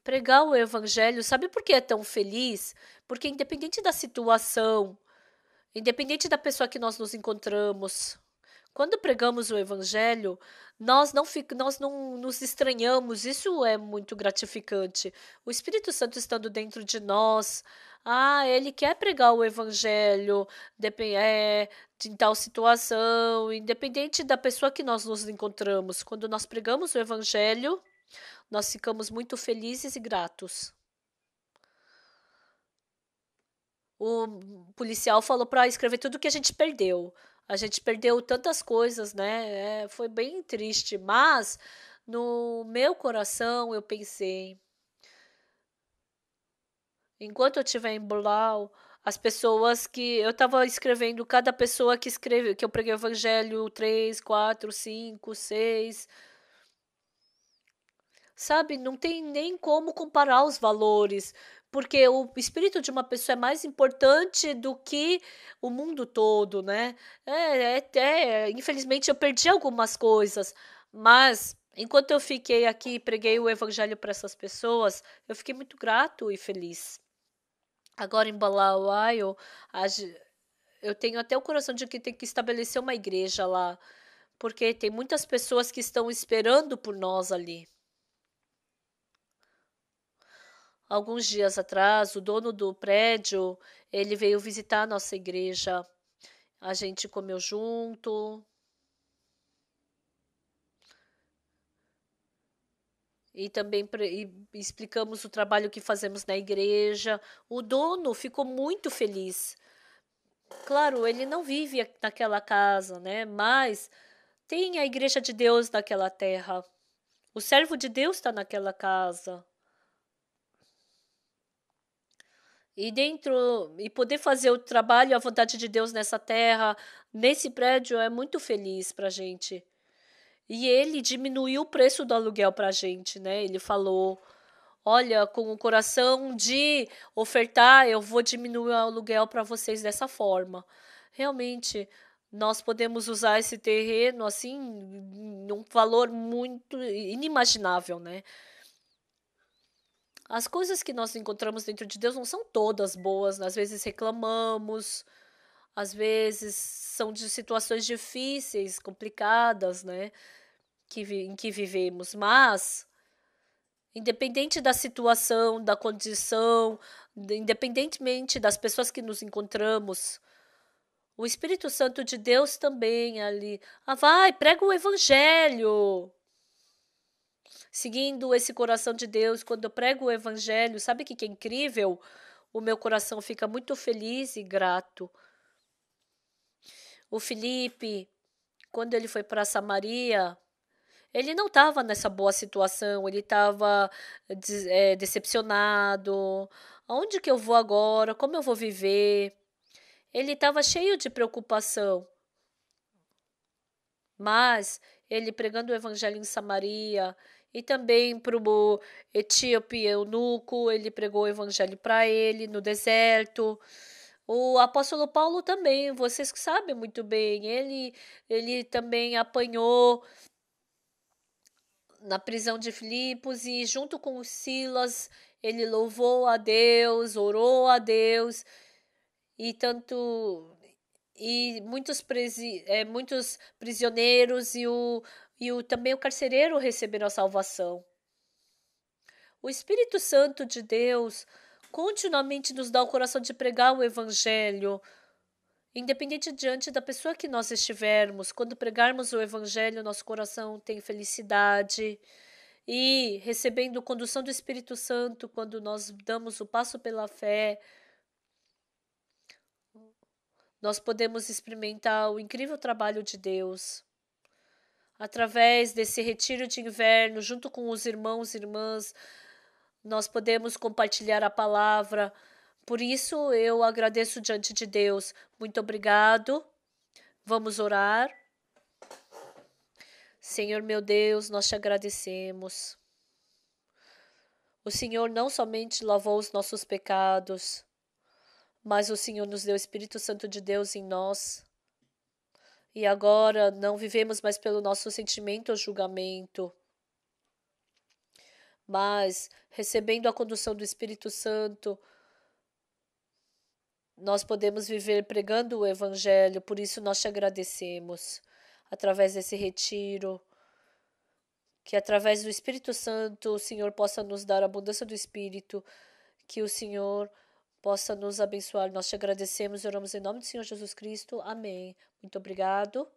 Pregar o evangelho, sabe por que é tão feliz? Porque independente da situação, independente da pessoa que nós nos encontramos, quando pregamos o evangelho, nós não nos estranhamos. Isso é muito gratificante. O Espírito Santo estando dentro de nós, ele quer pregar o evangelho de tal situação, independente da pessoa que nós nos encontramos. Quando nós pregamos o evangelho, nós ficamos muito felizes e gratos. O policial falou para escrever tudo que a gente perdeu. A gente perdeu tantas coisas, né? Foi bem triste, mas no meu coração eu pensei, enquanto eu estiver em Blau, as pessoas que eu estava escrevendo, cada pessoa que escreve, que eu preguei o evangelho 3, 4, 5, 6, sabe, não tem nem como comparar os valores, porque o espírito de uma pessoa é mais importante do que o mundo todo, né? Infelizmente eu perdi algumas coisas, mas enquanto eu fiquei aqui e preguei o evangelho para essas pessoas, eu fiquei muito grato e feliz. Agora em Bulawayo, eu tenho até o coração de que tem que estabelecer uma igreja lá, porque tem muitas pessoas que estão esperando por nós ali. Alguns dias atrás, o dono do prédio, ele veio visitar a nossa igreja. A gente comeu junto. E também explicamos o trabalho que fazemos na igreja. O dono ficou muito feliz. Claro, ele não vive naquela casa, né? Mas tem a igreja de Deus naquela terra. O servo de Deus está naquela casa. E poder fazer o trabalho e a vontade de Deus nessa terra, nesse prédio, é muito feliz pra gente. E ele diminuiu o preço do aluguel pra gente, né? Ele falou: olha, com o coração de ofertar, eu vou diminuir o aluguel para vocês dessa forma. Realmente, nós podemos usar esse terreno assim, num valor muito inimaginável, né? As coisas que nós encontramos dentro de Deus não são todas boas, às vezes reclamamos, às vezes são de situações difíceis, complicadas, né, em que vivemos, mas independente da situação, da condição, independentemente das pessoas que nos encontramos, o Espírito Santo de Deus também ali, vai, prega o evangelho. Seguindo esse coração de Deus, quando eu prego o evangelho, sabe o que é incrível? O meu coração fica muito feliz e grato. O Felipe, quando ele foi para Samaria, ele não estava nessa boa situação, ele estava decepcionado. Aonde que eu vou agora? Como eu vou viver? Ele estava cheio de preocupação. Mas ele pregando o evangelho em Samaria e também para o etíope eunuco, ele pregou o evangelho para ele no deserto. O apóstolo Paulo também, vocês sabem muito bem, ele também apanhou na prisão de Filipos e junto com Silas, ele louvou a Deus, orou a Deus e muitos prisioneiros também o carcereiro receberam a salvação. O Espírito Santo de Deus continuamente nos dá o coração de pregar o evangelho, independente diante da pessoa que nós estivermos. Quando pregarmos o evangelho, nosso coração tem felicidade. E recebendo a condução do Espírito Santo, quando nós damos o passo pela fé, nós podemos experimentar o incrível trabalho de Deus. Através desse retiro de inverno, junto com os irmãos e irmãs, nós podemos compartilhar a palavra. Por isso, eu agradeço diante de Deus. Muito obrigado. Vamos orar. Senhor meu Deus, nós te agradecemos. O Senhor não somente lavou os nossos pecados, mas o Senhor nos deu o Espírito Santo de Deus em nós. E agora não vivemos mais pelo nosso sentimento ou julgamento, mas recebendo a condução do Espírito Santo, nós podemos viver pregando o Evangelho. Por isso nós te agradecemos através desse retiro, que através do Espírito Santo o Senhor possa nos dar a abundância do Espírito, que o Senhor possa nos abençoar. Nós te agradecemos e oramos em nome do Senhor Jesus Cristo. Amém. Muito obrigado.